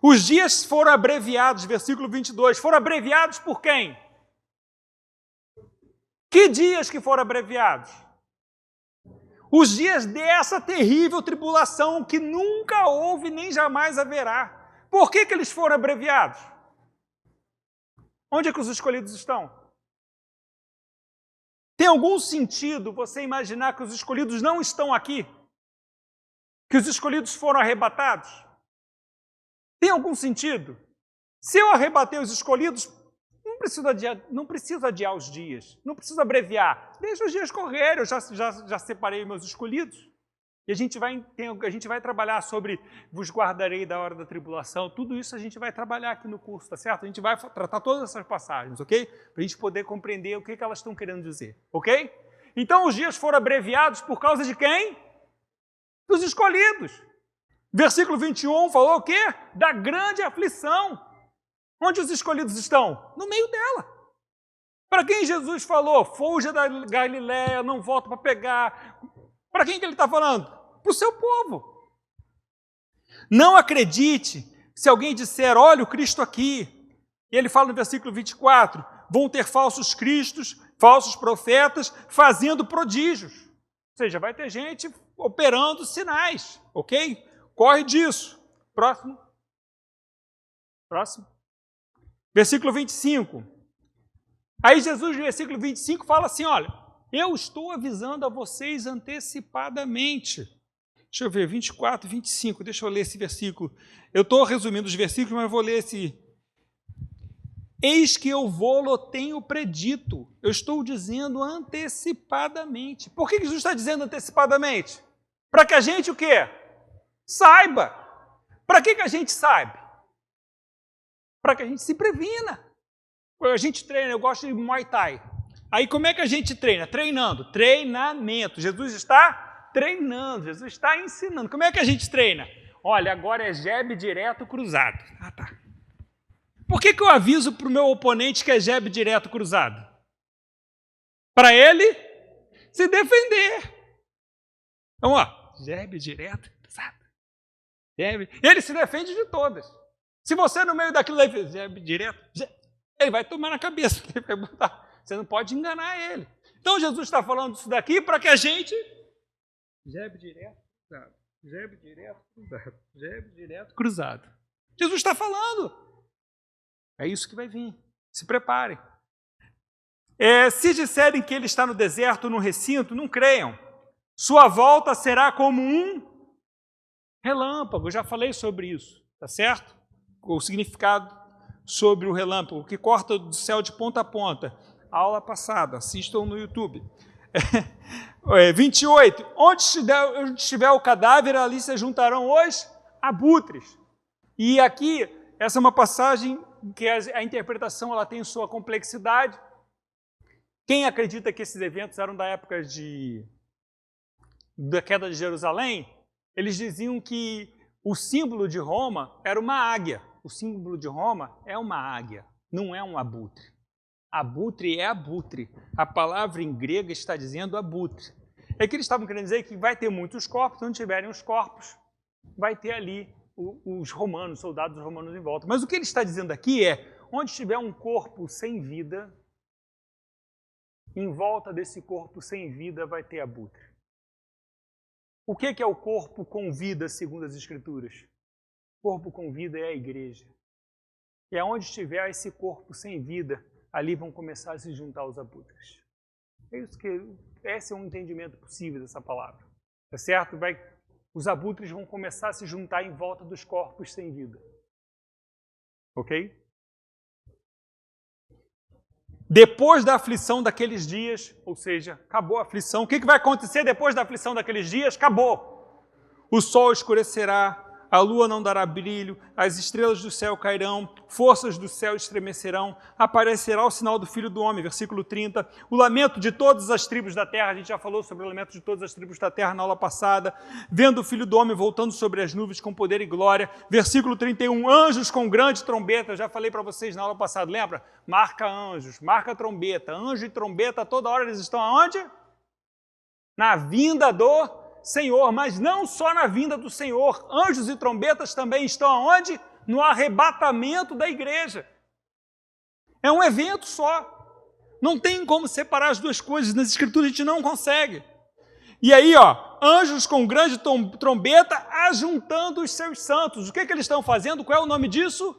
Os dias foram abreviados, versículo 22, foram abreviados por quem? Que dias que foram abreviados? Os dias dessa terrível tribulação que nunca houve nem jamais haverá. Por que eles foram abreviados? Onde é que os escolhidos estão? Tem algum sentido você imaginar que os escolhidos não estão aqui? Que os escolhidos foram arrebatados? Tem algum sentido? Se eu arrebatei os escolhidos, não preciso adiar os dias, não preciso abreviar. Deixa os dias correr, eu já separei meus escolhidos. E a gente vai trabalhar sobre vos guardarei da hora da tribulação, tudo isso a gente vai trabalhar aqui no curso, tá certo? A gente vai tratar todas essas passagens, ok? Para a gente poder compreender o que elas estão querendo dizer, ok? Então os dias foram abreviados por causa de quem? Dos escolhidos. Versículo 21 falou o quê? Da grande aflição. Onde os escolhidos estão? No meio dela. Para quem Jesus falou, fuja da Galileia, não volta para pegar. Para quem que ele está falando? Para o seu povo. Não acredite se alguém disser, olha o Cristo aqui. E ele fala no versículo 24, vão ter falsos cristos, falsos profetas, fazendo prodígios. Ou seja, vai ter gente operando sinais, ok? Corre disso. Próximo. Versículo 25. Aí Jesus, no versículo 25, fala assim, olha, eu estou avisando a vocês antecipadamente. Deixa eu ver, 24, 25, deixa eu ler esse versículo. Eu estou resumindo os versículos, mas eu vou ler esse. Eis que eu vou-lo tenho predito. Eu estou dizendo antecipadamente. Por que Jesus está dizendo antecipadamente? Para que a gente o quê? Saiba. Para que a gente saiba? Para que a gente se previna. Quando a gente treina, eu gosto de Muay Thai. Aí como é que a gente treina? Treinando. Treinamento. Jesus está treinando, Jesus está ensinando. Como é que a gente treina? Olha, agora é jab direto cruzado. Ah, tá. Por que eu aviso para o meu oponente que é jab direto cruzado? Para ele se defender. Então, ó, jab direto cruzado. Jab. Ele se defende de todas. Se você no meio daquilo aí fizer jab direto, ele vai tomar na cabeça. Ele vai botar. Você não pode enganar ele. Então Jesus está falando isso daqui para que a gente... Jab direto cruzado. Jab direto cruzado. Jab direto cruzado. Jesus está falando. É isso que vai vir. Se preparem. Se disserem que ele está no deserto, no recinto, não creiam. Sua volta será como um relâmpago. Eu já falei sobre isso, tá certo? O significado sobre o relâmpago, que corta do céu de ponta a ponta. Aula passada, assistam no YouTube. 28. Onde estiver o cadáver, ali se juntarão os abutres. E aqui, essa é uma passagem que a interpretação ela tem sua complexidade. Quem acredita que esses eventos eram da época de da queda de Jerusalém, eles diziam que o símbolo de Roma era uma águia. O símbolo de Roma é uma águia, não é um abutre. Abutre é abutre. A palavra em grego está dizendo abutre. É que eles estavam querendo dizer que vai ter muitos corpos, onde tiverem os corpos, vai ter ali os romanos, soldados romanos em volta. Mas o que ele está dizendo aqui é, onde tiver um corpo sem vida, em volta desse corpo sem vida vai ter abutre. O que é o corpo com vida, segundo as Escrituras? O corpo com vida é a igreja. E aonde estiver esse corpo sem vida, ali vão começar a se juntar os abutres. Esse é um entendimento possível dessa palavra. Tá certo? Os abutres vão começar a se juntar em volta dos corpos sem vida. Ok? Depois da aflição daqueles dias, ou seja, acabou a aflição. O que vai acontecer depois da aflição daqueles dias? Acabou. O sol escurecerá, a lua não dará brilho, as estrelas do céu cairão, forças do céu estremecerão, aparecerá o sinal do Filho do Homem, versículo 30, o lamento de todas as tribos da terra, a gente já falou sobre o lamento de todas as tribos da terra na aula passada, vendo o Filho do Homem voltando sobre as nuvens com poder e glória, versículo 31, anjos com grande trombeta, eu já falei para vocês na aula passada, lembra? Marca anjos, marca trombeta, anjo e trombeta, toda hora eles estão aonde? Na vinda do Senhor, mas não só na vinda do Senhor, anjos e trombetas também estão aonde? No arrebatamento da igreja. É um evento só. Não tem como separar as duas coisas, nas Escrituras a gente não consegue. E aí, anjos com grande trombeta ajuntando os seus santos. O que eles estão fazendo? Qual é o nome disso?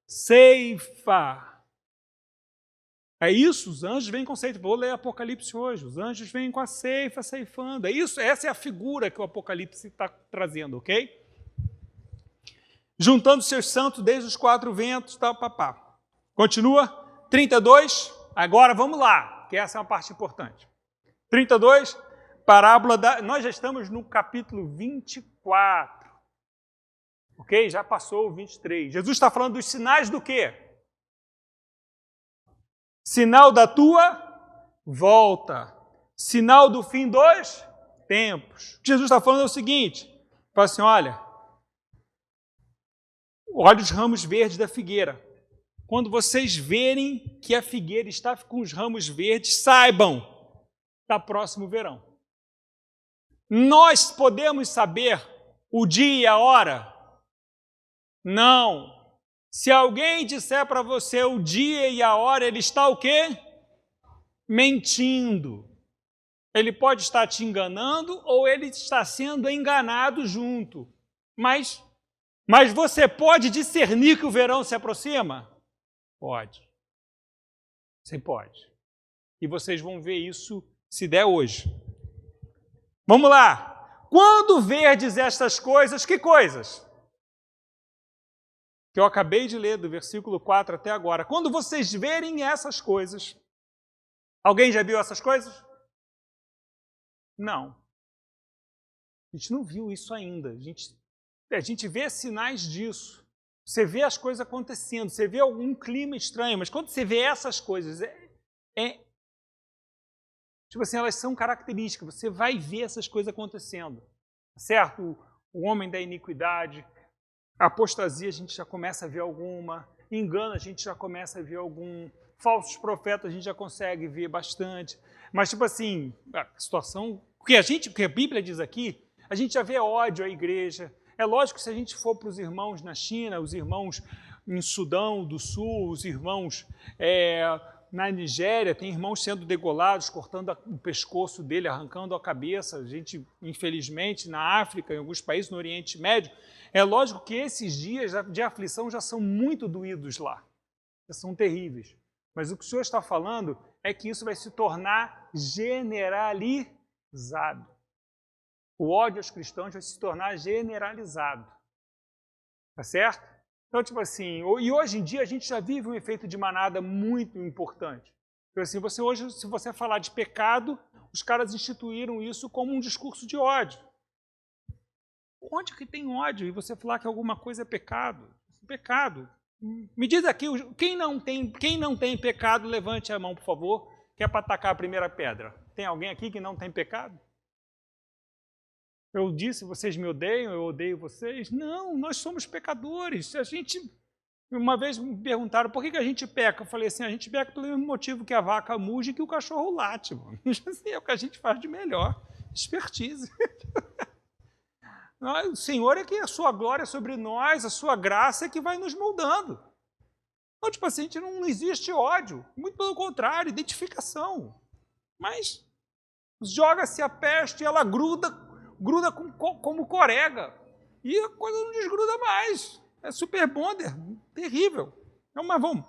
Ceifa. É isso, os anjos vêm com ceifa. Vou ler Apocalipse hoje. Os anjos vêm com a ceifa, ceifando. É isso, essa é a figura que o Apocalipse está trazendo, ok? Juntando seus santos desde os quatro ventos, tal, papá. Continua, 32. Agora vamos lá, que essa é uma parte importante. 32, parábola da... Nós já estamos no capítulo 24. Ok? Já passou o 23. Jesus está falando dos sinais do quê? Sinal da tua volta. Sinal do fim dos tempos. O que Jesus está falando é o seguinte. Fala assim, olha os ramos verdes da figueira. Quando vocês verem que a figueira está com os ramos verdes, saibam, está próximo o verão. Nós podemos saber o dia e a hora? Não. Se alguém disser para você o dia e a hora, ele está o quê? Mentindo. Ele pode estar te enganando ou ele está sendo enganado junto. Mas você pode discernir que o verão se aproxima? Pode. Você pode. E vocês vão ver isso se der hoje. Vamos lá. Quando verdes estas coisas, que coisas? Que eu acabei de ler do versículo 4 até agora. Quando vocês verem essas coisas, alguém já viu essas coisas? Não. A gente não viu isso ainda. A gente vê sinais disso. Você vê as coisas acontecendo, você vê algum clima estranho, mas quando você vê essas coisas, tipo assim, elas são características, você vai ver essas coisas acontecendo. Certo? O homem da iniquidade, a apostasia a gente já começa a ver alguma, engano a gente já começa a ver algum, falsos profetas a gente já consegue ver bastante, mas tipo assim, a situação, o que a Bíblia diz aqui, a gente já vê ódio à igreja. É lógico que se a gente for para os irmãos na China, os irmãos em Sudão do Sul, os irmãos na Nigéria, tem irmãos sendo degolados, cortando o pescoço dele, arrancando a cabeça. A gente, infelizmente, na África, em alguns países no Oriente Médio, é lógico que esses dias de aflição já são muito doídos lá, já são terríveis. Mas o que o Senhor está falando é que isso vai se tornar generalizado. O ódio aos cristãos vai se tornar generalizado. Tá certo? Então, tipo assim, e hoje em dia a gente já vive um efeito de manada muito importante. Então, assim, hoje, se você falar de pecado, os caras instituíram isso como um discurso de ódio. Onde que tem ódio e você falar que alguma coisa é pecado? Pecado. Me diz aqui, quem não tem pecado, levante a mão, por favor, que é para atacar a primeira pedra. Tem alguém aqui que não tem pecado? Eu disse, vocês me odeiam, eu odeio vocês. Não, nós somos pecadores. Uma vez me perguntaram por que a gente peca. Eu falei assim, a gente peca pelo mesmo motivo que a vaca muge e que o cachorro late. Mano. É o que a gente faz de melhor. Expertise. O Senhor é que a sua glória sobre nós, a sua graça é que vai nos moldando. Então, tipo assim, não existe ódio. Muito pelo contrário, identificação. Mas joga-se a peste e ela gruda como corega. E a coisa não desgruda mais. É super bonder, terrível. Então, mas vamos.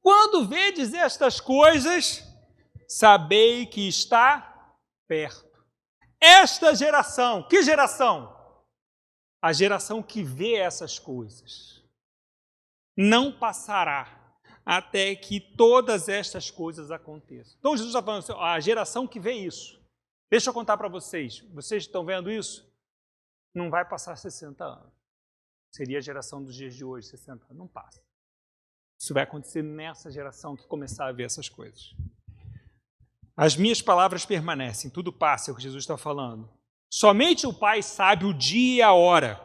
Quando vedes estas coisas, sabei que está perto. Esta geração, que geração? A geração que vê essas coisas. Não passará até que todas estas coisas aconteçam. Então Jesus está falando assim, a geração que vê isso. Deixa eu contar para vocês. Vocês estão vendo isso? Não vai passar 60 anos. Seria a geração dos dias de hoje, 60 anos. Não passa. Isso vai acontecer nessa geração que começar a ver essas coisas. As minhas palavras permanecem, tudo passa, é o que Jesus está falando. Somente o Pai sabe o dia e a hora.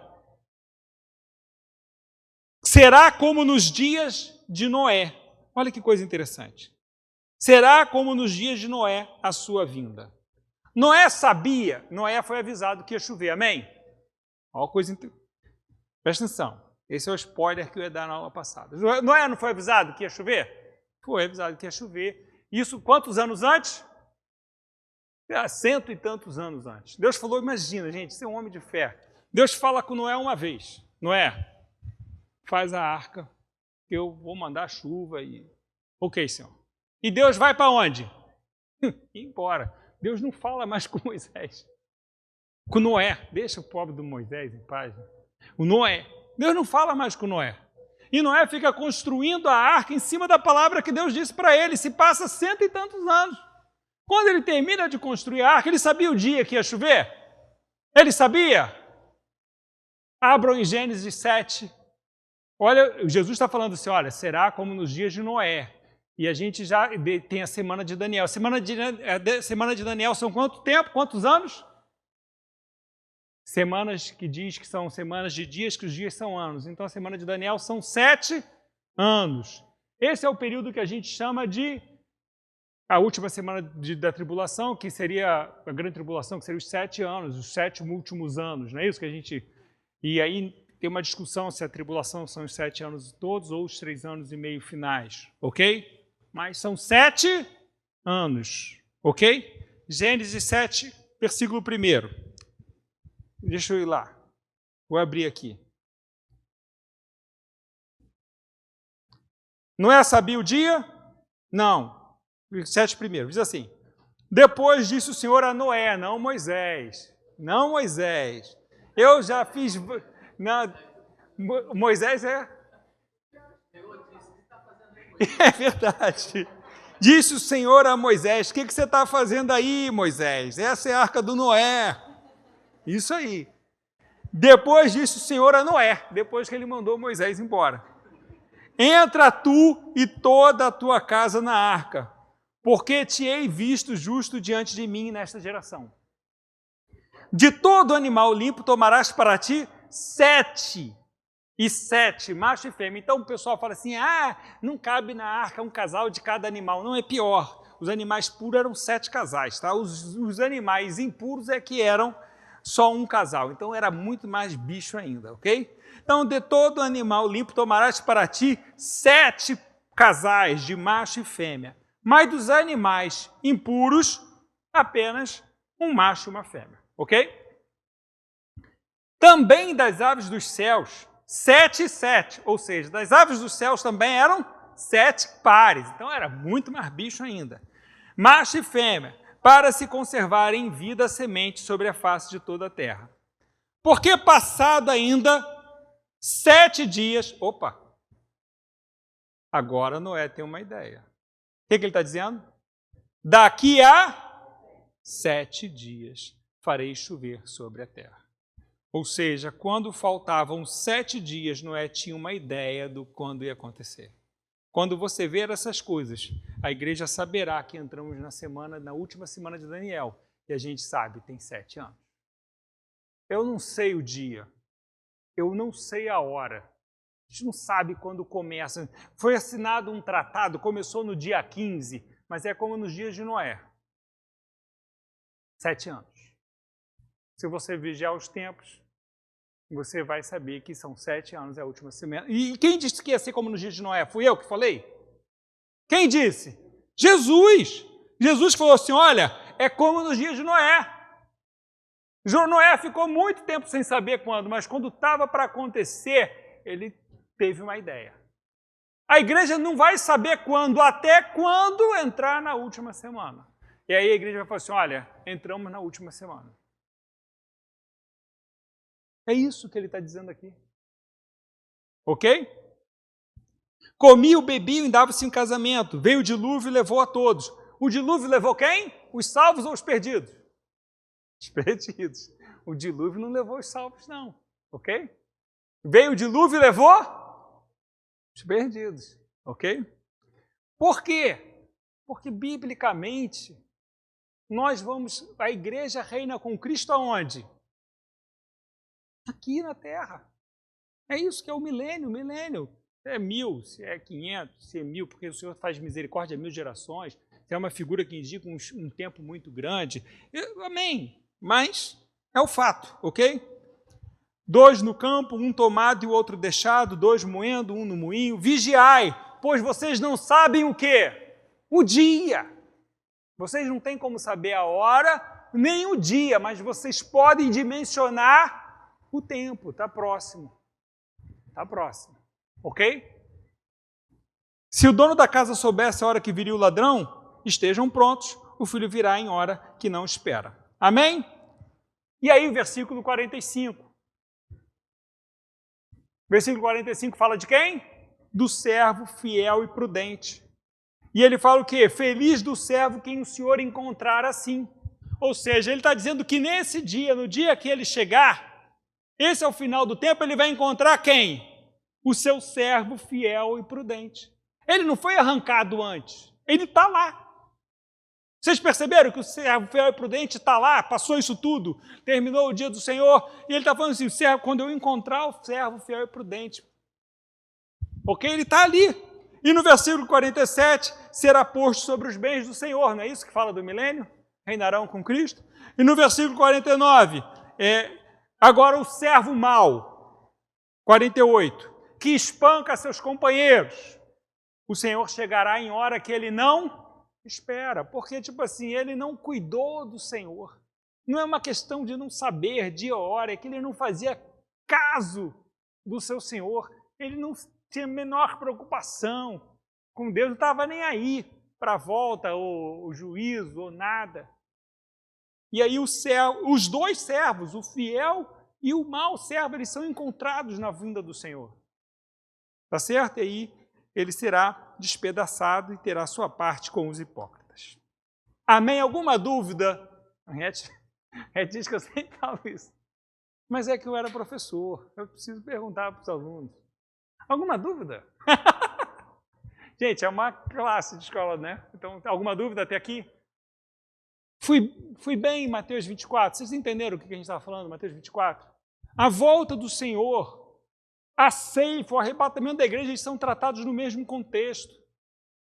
Será como nos dias de Noé. Olha que coisa interessante. Será como nos dias de Noé a sua vinda. Noé sabia, Noé foi avisado que ia chover, amém? Olha coisa interessante. Presta atenção, esse é o spoiler que eu ia dar na aula passada. Noé não foi avisado que ia chover? Foi avisado que ia chover. Isso quantos anos antes? 100 e tantos anos antes. Deus falou, imagina, gente, você é um homem de fé. Deus fala com Noé uma vez. Noé, faz a arca, que eu vou mandar chuva e... Ok, Senhor. E Deus vai para onde? Embora. Deus não fala mais com Moisés. Com Noé. Deixa o pobre do Moisés em paz. O Noé. Deus não fala mais com Noé. E Noé fica construindo a arca em cima da palavra que Deus disse para ele. Se passa 100 e tantos anos. Quando ele termina de construir a arca, ele sabia o dia que ia chover? Ele sabia? Abram em Gênesis 7. Olha, Jesus está falando assim, olha, será como nos dias de Noé. E a gente já tem a semana de Daniel. Semana de Daniel são quanto tempo? Quantos anos? Semanas que diz que são semanas de dias, que os dias são anos. Então a semana de Daniel são 7 anos. Esse é o período que a gente chama de a última semana da tribulação, que seria a grande tribulação, que seria os 7 anos, os 7 últimos anos. Não é isso que a gente... E aí tem uma discussão se a tribulação são os 7 anos todos ou os 3 anos e meio finais, ok? Mas são 7 anos, ok? Gênesis 7, versículo 1. Deixa eu ir lá. Vou abrir aqui. Noé sabia o dia? Não. 7 primeiro. Diz assim. Depois disse o Senhor a Noé, não Moisés. Não Moisés. Eu já fiz... Não, Moisés é... É verdade. Disse o Senhor a Moisés, o que você está fazendo aí, Moisés? Essa é a arca do Noé. Isso aí. Depois disse o Senhor a Noé, depois que ele mandou Moisés embora. Entra tu e toda a tua casa na arca, porque te hei visto justo diante de mim nesta geração. De todo animal limpo tomarás para ti 7, e 7, macho e fêmea. Então o pessoal fala assim, não cabe na arca um casal de cada animal. Não, é pior. Os animais puros eram 7 casais, tá? Os animais impuros é que eram só um casal. Então era muito mais bicho ainda, ok? Então de todo animal limpo tomarás para ti 7 casais de macho e fêmea. Mas dos animais impuros, apenas um macho e uma fêmea, ok? Também das aves dos céus, 7 e 7, ou seja, das aves dos céus também eram 7 pares, então era muito mais bicho ainda. Macho e fêmea, para se conservar em vida a semente sobre a face de toda a terra. Porque passado ainda 7 dias... Opa! Agora Noé tem uma ideia. O que ele está dizendo? Daqui a 7 dias farei chover sobre a terra. Ou seja, quando faltavam 7 dias, Noé tinha uma ideia do quando ia acontecer. Quando você ver essas coisas, a igreja saberá que entramos na última semana de Daniel. E a gente sabe, tem 7 anos. Eu não sei o dia. Eu não sei a hora. A gente não sabe quando começa. Foi assinado um tratado, começou no dia 15, mas é como nos dias de Noé. 7 anos. Se você vigiar os tempos, você vai saber que são 7 anos, é a última semana. E quem disse que ia ser como nos dias de Noé? Fui eu que falei? Quem disse? Jesus! Jesus falou assim, olha, é como nos dias de Noé. Noé ficou muito tempo sem saber quando, mas quando estava para acontecer, ele teve uma ideia. A igreja não vai saber quando, até quando entrar na última semana. E aí a igreja vai falar assim, olha, entramos na última semana. É isso que ele está dizendo aqui. Ok? Comiam, bebiam e davam-se em casamento. Veio o dilúvio e levou a todos. O dilúvio levou quem? Os salvos ou os perdidos? Os perdidos. O dilúvio não levou os salvos, não. Ok? Veio o dilúvio e levou os perdidos. Ok? Por quê? Porque, biblicamente, a igreja reina com Cristo aonde? Aqui na Terra. É isso que é o milênio. Milênio é 1000, se é 500, se é 1000, porque o Senhor faz misericórdia a 1000 gerações. É uma figura que indica um tempo muito grande. Amém. Mas é o fato, ok? 2 no campo, um tomado e o outro deixado, 2 moendo, um no moinho. Vigiai, pois vocês não sabem o quê? O dia. Vocês não têm como saber a hora, nem o dia, mas vocês podem dimensionar o tempo. Está próximo. Está próximo. Ok? Se o dono da casa soubesse a hora que viria o ladrão, estejam prontos, o filho virá em hora que não espera. Amém? E aí o versículo 45. Versículo 45 fala de quem? Do servo fiel e prudente. E ele fala o quê? Feliz do servo quem o Senhor encontrar assim. Ou seja, ele está dizendo que nesse dia, no dia que ele chegar, esse é o final do tempo, ele vai encontrar quem? O seu servo fiel e prudente. Ele não foi arrancado antes, ele está lá. Vocês perceberam que o servo fiel e prudente está lá, passou isso tudo, terminou o dia do Senhor, e ele está falando assim, servo, quando eu encontrar o servo fiel e prudente. Ok? Ele está ali. E no versículo 47, será posto sobre os bens do Senhor, não é isso que fala do milênio? Reinarão com Cristo. E no versículo 49, agora o servo mau, 48, que espanca seus companheiros, o Senhor chegará em hora que ele não espera, porque, tipo assim, ele não cuidou do Senhor. Não é uma questão de não saber dia ou hora, é que ele não fazia caso do seu Senhor. Ele não tinha a menor preocupação com Deus, não estava nem aí para a volta, ou o juízo, ou nada. E aí os dois servos, o fiel e o mau servo, eles são encontrados na vinda do Senhor. Tá certo? E aí ele será despedaçado e terá sua parte com os hipócritas. Amém? Alguma dúvida? A gente diz que eu sempre falo isso. Mas é que eu era professor. Eu preciso perguntar para os alunos. Alguma dúvida? Gente, é uma classe de escola, né? Então, alguma dúvida até aqui? Fui bem em Mateus 24. Vocês entenderam o que a gente estava falando, Mateus 24? A volta do Senhor, a ceifa, o arrebatamento da igreja, eles são tratados no mesmo contexto.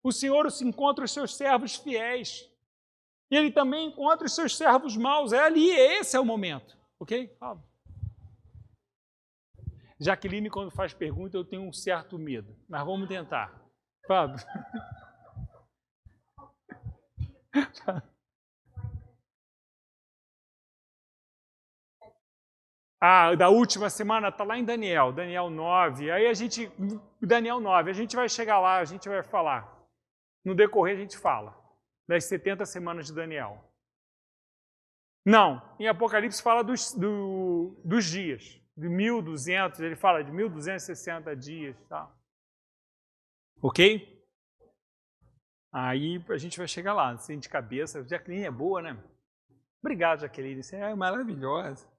O Senhor se encontra os seus servos fiéis. E ele também encontra os seus servos maus. É ali, esse é o momento. Ok? Fala. Jaqueline, quando faz pergunta, eu tenho um certo medo. Mas vamos tentar. Fábio. Da última semana está lá em Daniel 9. Aí Daniel 9, a gente vai chegar lá, a gente vai falar. No decorrer a gente fala das 70 semanas de Daniel. Não, em Apocalipse fala dos dias, de 1200, ele fala de 1260 dias, tá? Ok? Aí a gente vai chegar lá, assim, de cabeça. Jaqueline é boa, né? Obrigado, Jaqueline, você é maravilhosa.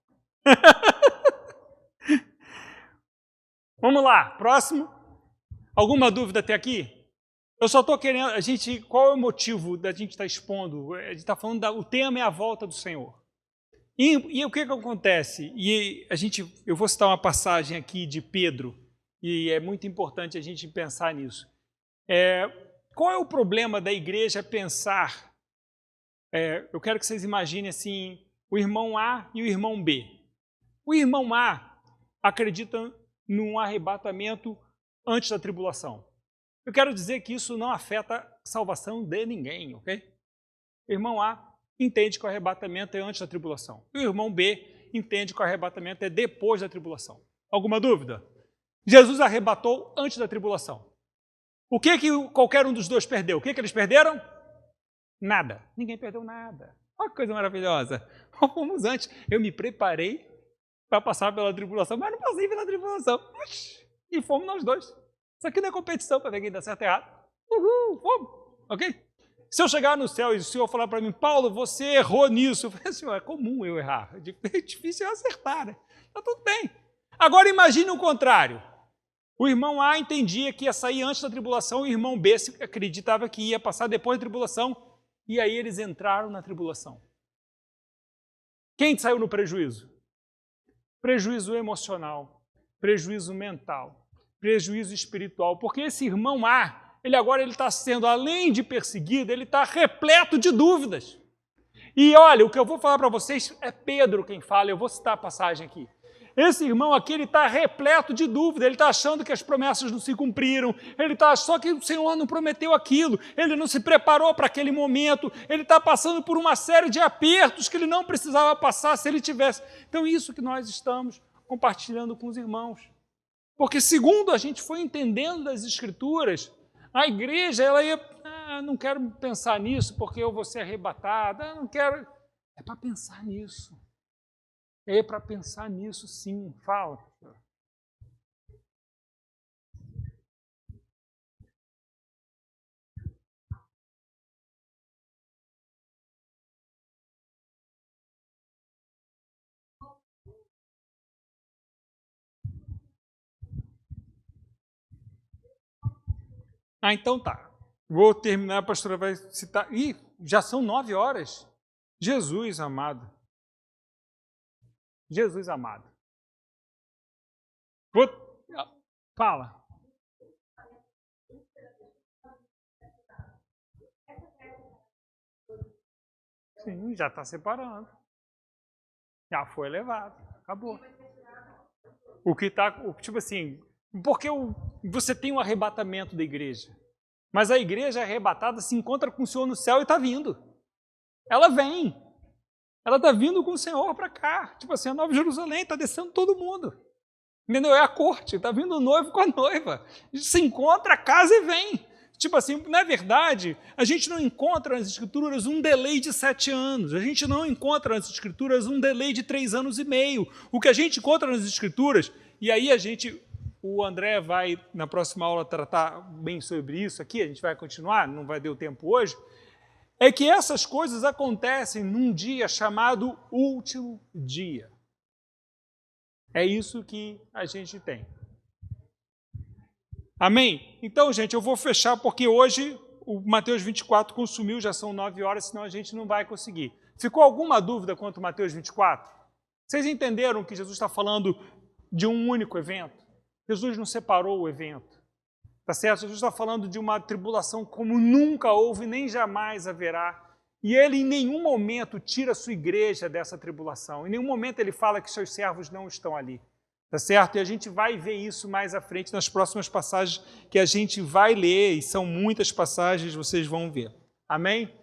Vamos lá, próximo. Alguma dúvida até aqui? Eu só estou querendo, qual é o motivo da gente estar expondo? A gente está falando, o tema é a volta do Senhor. E o que acontece? Eu vou citar uma passagem aqui de Pedro, e é muito importante a gente pensar nisso. Qual é o problema da igreja pensar? Eu quero que vocês imaginem assim, o irmão A e o irmão B. O irmão A acredita num arrebatamento antes da tribulação. Eu quero dizer que isso não afeta a salvação de ninguém, ok? O irmão A entende que o arrebatamento é antes da tribulação. E o irmão B entende que o arrebatamento é depois da tribulação. Alguma dúvida? Jesus arrebatou antes da tribulação. O que qualquer um dos dois perdeu? O que eles perderam? Nada. Ninguém perdeu nada. Olha que coisa maravilhosa. Fomos antes. Eu me preparei para passar pela tribulação, mas não passei pela tribulação. E fomos nós dois. Isso aqui não é competição para ver quem dá certo e errado. Uhul, fomos. Ok? Se eu chegar no céu e o Senhor falar para mim, Paulo, você errou nisso. Eu falei assim, é comum eu errar. É difícil eu acertar, né? Tá tudo bem. Agora imagine o contrário. O irmão A entendia que ia sair antes da tribulação, o irmão B acreditava que ia passar depois da tribulação, e aí eles entraram na tribulação. Quem saiu no prejuízo? Prejuízo emocional, prejuízo mental, prejuízo espiritual, porque esse irmão A, ele está sendo, além de perseguido, ele está repleto de dúvidas. E olha, o que eu vou falar para vocês é Pedro quem fala, eu vou citar a passagem aqui. Esse irmão aqui, ele está repleto de dúvida, ele está achando que as promessas não se cumpriram, ele está só que o Senhor não prometeu aquilo, ele não se preparou para aquele momento, ele está passando por uma série de apertos que ele não precisava passar se ele tivesse. Então, isso que nós estamos compartilhando com os irmãos. Porque segundo a gente foi entendendo das Escrituras, a igreja, ela ia, não quero pensar nisso porque eu vou ser arrebatada, não quero. É para pensar nisso. É para pensar nisso, sim. Fala. Então tá. Vou terminar, a pastora vai citar. Ih, já são 9 horas. Jesus amado. Jesus amado. Fala. Sim, já está separando. Já foi levado. Acabou. O que está, tipo assim, porque você tem um arrebatamento da igreja. Mas a igreja arrebatada se encontra com o Senhor no céu e está vindo. Ela vem. Ela está vindo com o Senhor para cá. Tipo assim, a Nova Jerusalém está descendo todo mundo. Entendeu? É a corte, está vindo o noivo com a noiva. Se encontra, casa e vem. Tipo assim, na verdade, a gente não encontra nas Escrituras um delay de 7 anos. A gente não encontra nas Escrituras um delay de 3 anos e meio. O que a gente encontra nas Escrituras, e aí o André vai, na próxima aula, tratar bem sobre isso aqui, a gente vai continuar, não vai ter o tempo hoje, é que essas coisas acontecem num dia chamado último dia. É isso que a gente tem. Amém? Então, gente, eu vou fechar porque hoje o Mateus 24 consumiu, já são 9 horas, senão a gente não vai conseguir. Ficou alguma dúvida quanto ao Mateus 24? Vocês entenderam que Jesus está falando de um único evento? Jesus não separou o evento. Tá certo? Jesus está falando de uma tribulação como nunca houve, nem jamais haverá. E ele em nenhum momento tira a sua igreja dessa tribulação. Em nenhum momento ele fala que seus servos não estão ali. Tá certo? E a gente vai ver isso mais à frente nas próximas passagens que a gente vai ler, e são muitas passagens, vocês vão ver. Amém?